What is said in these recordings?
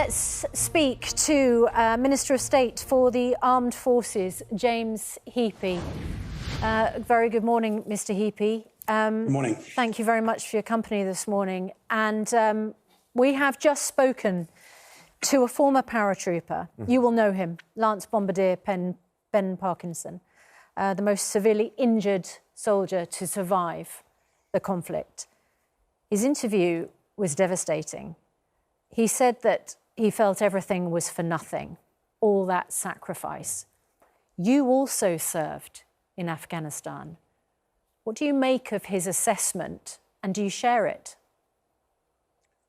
Let's speak to Minister of State for the Armed Forces, James Heappey. Very good morning, Mr. Heappey. Good morning. Thank you very much for your company this morning. And we have just spoken to a former paratrooper. You will know him, Lance Bombardier Ben Parkinson, the most severely injured soldier to survive the conflict. His interview was devastating. He said that he felt everything was for nothing, all that sacrifice. You also served in Afghanistan. What do you make of his assessment, and do you share it?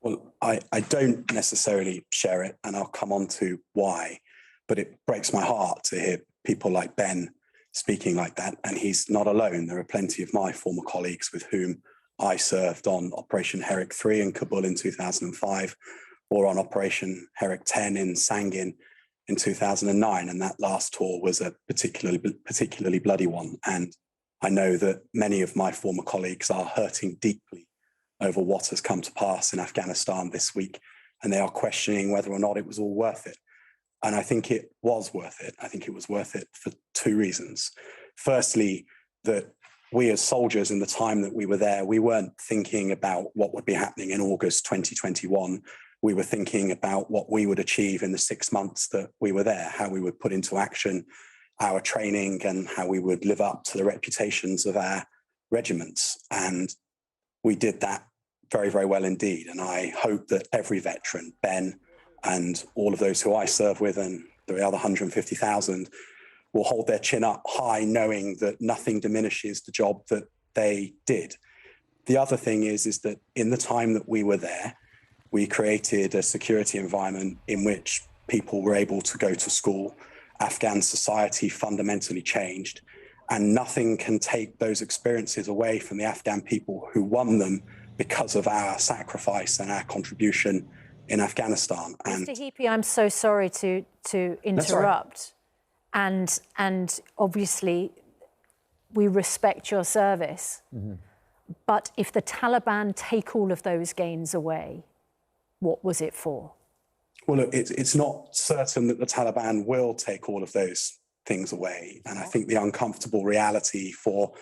Well, I don't necessarily share it, and I'll come on to why, but it breaks my heart to hear people like Ben speaking like that, and he's not alone. There are plenty of my former colleagues with whom I served on Operation Herrick 3 in Kabul in 2005, or on Operation Herrick 10 in Sangin in 2009, and that last tour was a particularly bloody one. And I know that many of my former colleagues are hurting deeply over what has come to pass in Afghanistan this week, and they are questioning whether or not it was all worth it. And I think it was worth it. I think it was worth it for two reasons. Firstly, that we as soldiers in the time that we were there, we weren't thinking about what would be happening in August 2021. We were thinking about what we would achieve in the 6 months that we were there, how we would put into action our training and how we would live up to the reputations of our regiments. And we did that very, very well indeed. And I hope that every veteran, Ben, and all of those who I serve with and the other 150,000 will hold their chin up high, knowing that nothing diminishes the job that they did. The other thing is that in the time that we were there, we created a security environment in which people were able to go to school. Afghan society fundamentally changed, and nothing can take those experiences away from the Afghan people who won them because of our sacrifice and our contribution in Afghanistan. And Mr. Heappey, I'm so sorry to interrupt. And obviously, we respect your service. But if the Taliban take all of those gains away, what was it for? Well, look, it's not certain that the Taliban will take all of those things away. And I think the uncomfortable reality for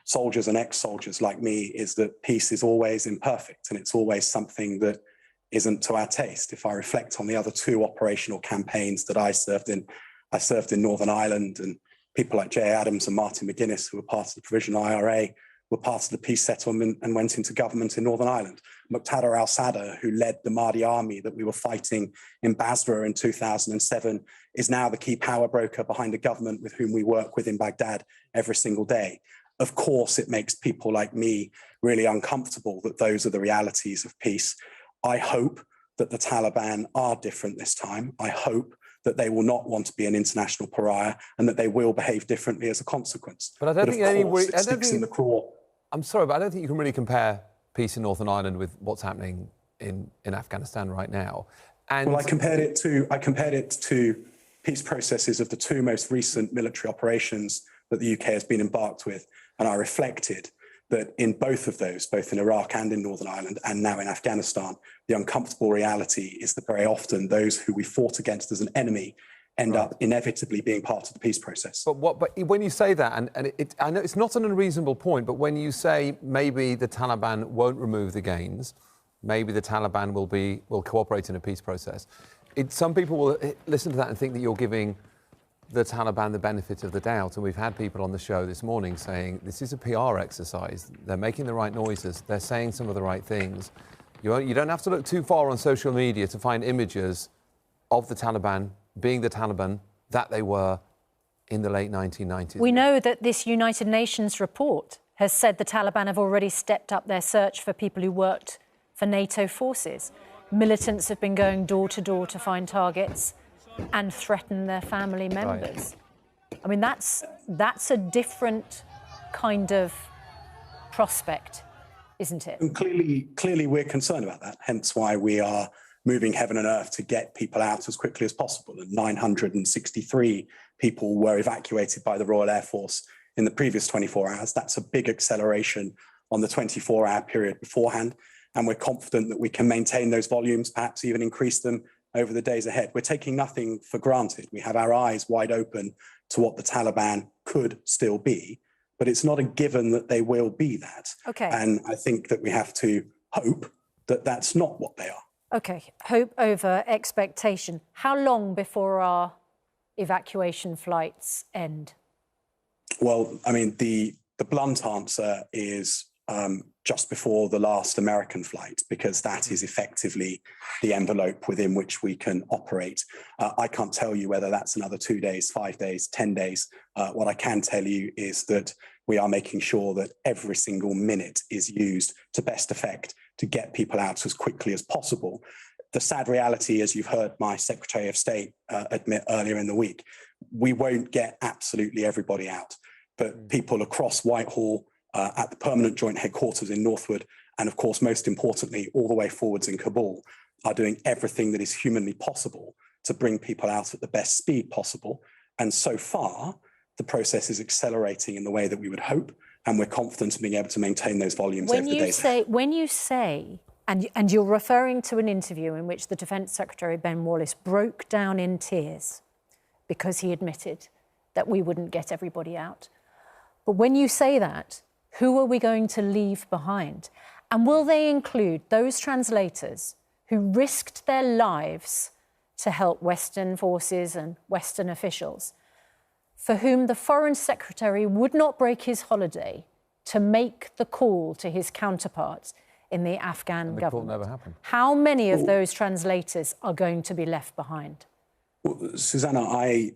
soldiers and ex-soldiers like me is that peace is always imperfect, and it's always something that isn't to our taste. If I reflect on the other two operational campaigns that I served in Northern Ireland, and people like Jay Adams and Martin McGuinness, who were part of the Provisional IRA, were part of the peace settlement and went into government in Northern Ireland. Muqtada al-Sadr, who led the Mahdi army that we were fighting in Basra in 2007, is now the key power broker behind the government with whom we work with in Baghdad every single day. Of course, it makes people like me really uncomfortable that those are the realities of peace. I hope that the Taliban are different this time. I hope that they will not want to be an international pariah and that they will behave differently as a consequence. But I don't think in the craw. I'm sorry, but I don't think you can really compare peace in Northern Ireland with what's happening in Afghanistan right now. And well, I compared it to peace processes of the two most recent military operations that the UK has been embarked with, and I reflected that in both of those, both in Iraq and in Northern Ireland and now in Afghanistan, the uncomfortable reality is that very often those who we fought against as an enemy end up inevitably being part of the peace process. But when you say that, I know it's not an unreasonable point, but when you say maybe the Taliban won't remove the gains, maybe the Taliban will cooperate in a peace process, some people will listen to that and think that you're giving the Taliban the benefit of the doubt. And we've had people on the show this morning saying this is a PR exercise. They're making the right noises. They're saying some of the right things. You don't have to look too far on social media to find images of the Taliban being the Taliban that they were in the late 1990s. We know that this United Nations report has said the Taliban have already stepped up their search for people who worked for NATO forces. Militants have been going door to door to find targets and threaten their family members. Right. I mean, that's a different kind of prospect, isn't it? And clearly we're concerned about that, hence why we are moving heaven and earth to get people out as quickly as possible. And 963 people were evacuated by the Royal Air Force in the previous 24 hours. That's a big acceleration on the 24-hour period beforehand. And we're confident that we can maintain those volumes, perhaps even increase them over the days ahead. We're taking nothing for granted. We have our eyes wide open to what the Taliban could still be, but it's not a given that they will be that. Okay. And I think that we have to hope that that's not what they are. Okay, hope over expectation. How long before our evacuation flights end? Well, I mean, the blunt answer is just before the last American flight, because that is effectively the envelope within which we can operate. I can't tell you whether that's another 2 days, 5 days, 10 days. What I can tell you is that we are making sure that every single minute is used to best effect to get people out as quickly as possible. The sad reality, as you've heard my Secretary of State admit earlier in the week, we won't get absolutely everybody out, but people across Whitehall, at the permanent joint headquarters in Northwood, and of course, most importantly, all the way forwards in Kabul, are doing everything that is humanly possible to bring people out at the best speed possible. And so far, the process is accelerating in the way that we would hope, and we're confident in being able to maintain those volumes over the days ahead. When you say, and you're referring to an interview in which the Defence Secretary, Ben Wallace, broke down in tears because he admitted that we wouldn't get everybody out. But when you say that, who are we going to leave behind? And will they include those translators who risked their lives to help Western forces and Western officials, for whom the Foreign Secretary would not break his holiday to make the call to his counterparts in the Afghan government? The call never happened. How many of those translators are going to be left behind? Well, Susanna, I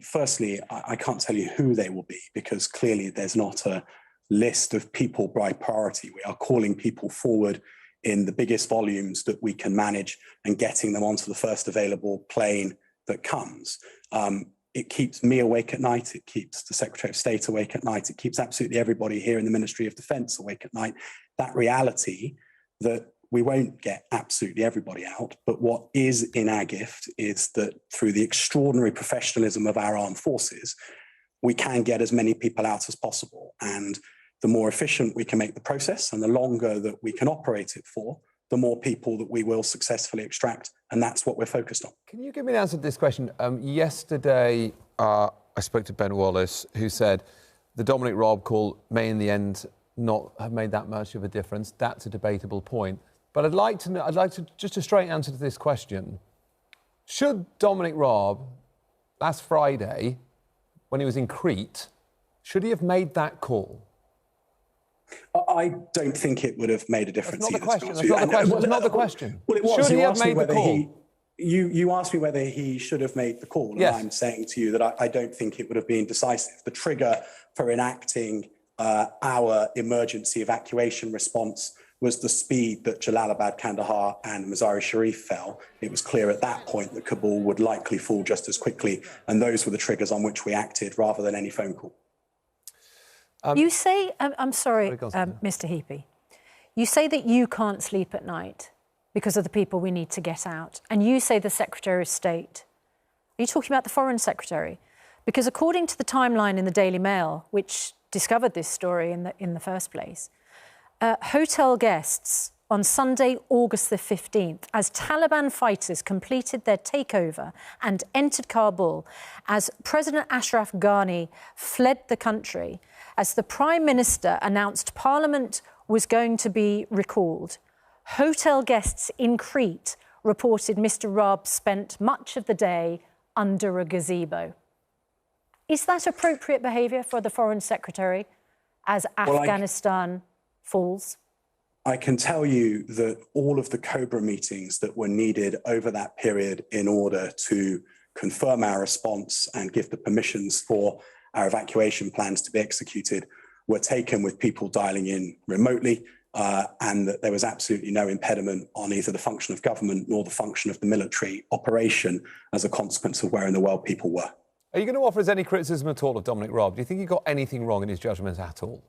can't tell you who they will be, because clearly there's not a list of people by priority. We are calling people forward in the biggest volumes that we can manage and getting them onto the first available plane that comes. It keeps me awake at night. It keeps the Secretary of State awake at night. It keeps absolutely everybody here in the Ministry of Defence awake at night. That reality that we won't get absolutely everybody out, but what is in our gift is that through the extraordinary professionalism of our armed forces, we can get as many people out as possible. And the more efficient we can make the process and the longer that we can operate it for, the more people that we will successfully extract. And that's what we're focused on. Can you give me an answer to this question? Yesterday, I spoke to Ben Wallace, who said the Dominic Raab call may in the end not have made that much of a difference. That's a debatable point. But I'd like to know, just a straight answer to this question. Should Dominic Raab, last Friday, when he was in Crete, should he have made that call? I don't think it would have made a difference. That's not the question. Well, it was. Should he have made the call? You asked me whether he should have made the call, and yes. I'm saying to you that I don't think it would have been decisive. The trigger for enacting our emergency evacuation response was the speed that Jalalabad, Kandahar and Mazar-e-Sharif fell. It was clear at that point that Kabul would likely fall just as quickly, and those were the triggers on which we acted rather than any phone call. You say, I'm sorry, Mr. Heappey, you say that you can't sleep at night because of the people we need to get out, and you say the Secretary of State. Are you talking about the Foreign Secretary? Because according to the timeline in the Daily Mail, which discovered this story in the first place, hotel guests on Sunday, August the 15th, as Taliban fighters completed their takeover and entered Kabul, as President Ashraf Ghani fled the country, as the Prime Minister announced Parliament was going to be recalled, hotel guests in Crete reported Mr. Raab spent much of the day under a gazebo. Is that appropriate behaviour for the Foreign Secretary as Afghanistan falls? I can tell you that all of the COBRA meetings that were needed over that period in order to confirm our response and give the permissions for our evacuation plans to be executed were taken with people dialing in remotely, and that there was absolutely no impediment on either the function of government nor the function of the military operation as a consequence of where in the world people were. Are you going to offer us any criticism at all of Dominic Raab? Do you think he got anything wrong in his judgment at all?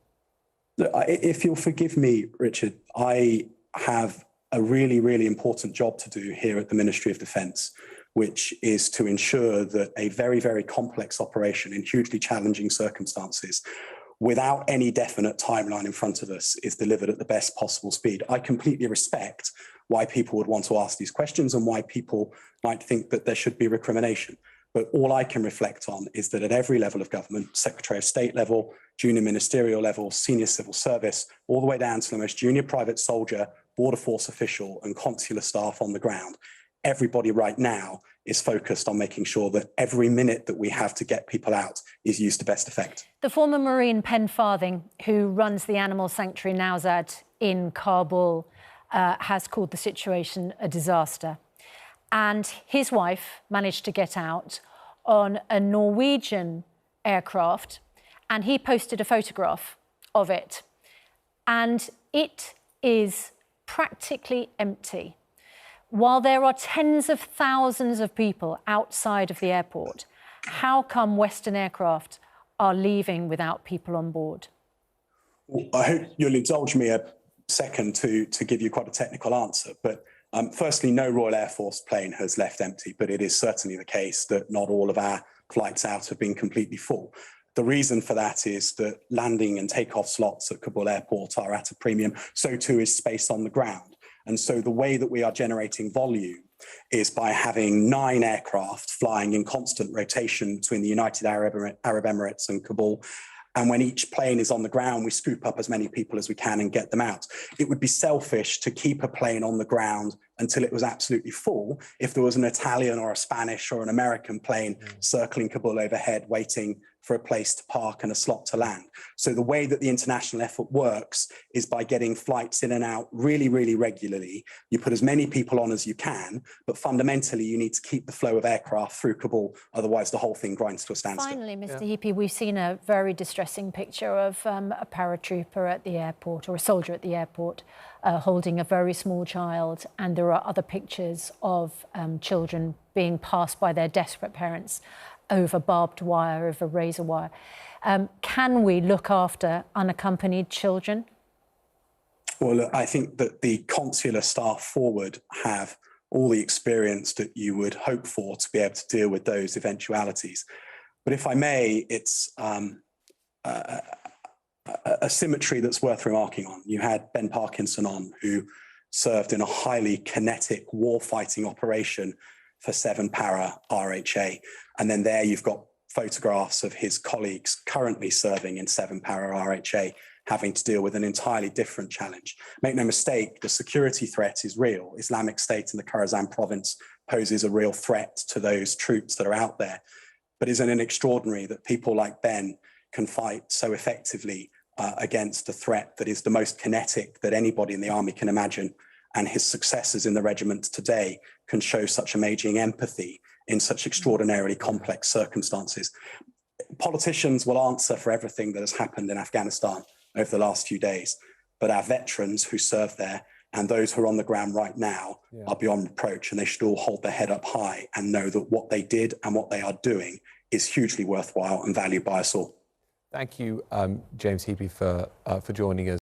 Look, if you'll forgive me, Richard, I have a really, really important job to do here at the Ministry of Defence, which is to ensure that a very, very complex operation in hugely challenging circumstances without any definite timeline in front of us, is delivered at the best possible speed. I completely respect why people would want to ask these questions and why people might think that there should be recrimination. But all I can reflect on is that at every level of government, Secretary of State level, junior ministerial level, senior civil service, all the way down to the most junior private soldier, border force official and consular staff on the ground, everybody right now is focused on making sure that every minute that we have to get people out is used to best effect. The former Marine Pen Farthing, who runs the animal sanctuary Nowzad in Kabul, has called the situation a disaster. And his wife managed to get out on a Norwegian aircraft, and he posted a photograph of it. And it is practically empty. While there are tens of thousands of people outside of the airport, how come Western aircraft are leaving without people on board? Well, I hope you'll indulge me a second to give you quite a technical answer. But firstly, no Royal Air Force plane has left empty, but it is certainly the case that not all of our flights out have been completely full. The reason for that is that landing and takeoff slots at Kabul airport are at a premium. So too is space on the ground. And so the way that we are generating volume is by having 9 aircraft flying in constant rotation between the United Arab Emirates and Kabul. And when each plane is on the ground, we scoop up as many people as we can and get them out. It would be selfish to keep a plane on the ground until it was absolutely full if there was an Italian or a Spanish or an American plane circling Kabul overhead waiting for a place to park and a slot to land. So the way that the international effort works is by getting flights in and out really, really regularly. You put as many people on as you can, but fundamentally you need to keep the flow of aircraft through Kabul, otherwise the whole thing grinds to a standstill. Finally, Mr. Heappey, we've seen a very distressing picture of a paratrooper at the airport, or a soldier at the airport, holding a very small child, and there are other pictures of children being passed by their desperate parents over barbed wire, over razor wire. Can we look after unaccompanied children? Well, look, I think that the consular staff forward have all the experience that you would hope for to be able to deal with those eventualities. But if I may, it's a symmetry that's worth remarking on. You had Ben Parkinson on, who served in a highly kinetic war-fighting operation for 7 Para RHA. And then there you've got photographs of his colleagues currently serving in 7 Para RHA, having to deal with an entirely different challenge. Make no mistake, the security threat is real. Islamic State in the Khorasan province poses a real threat to those troops that are out there. But isn't it extraordinary that people like Ben can fight so effectively against a threat that is the most kinetic that anybody in the army can imagine? And his successors in the regiment today can show such amazing empathy in such extraordinarily complex circumstances. Politicians will answer for everything that has happened in Afghanistan over the last few days, but our veterans who serve there and those who are on the ground right now are beyond reproach, and they should all hold their head up high and know that what they did and what they are doing is hugely worthwhile and valued by us all. Thank you, James Heappey, for joining us.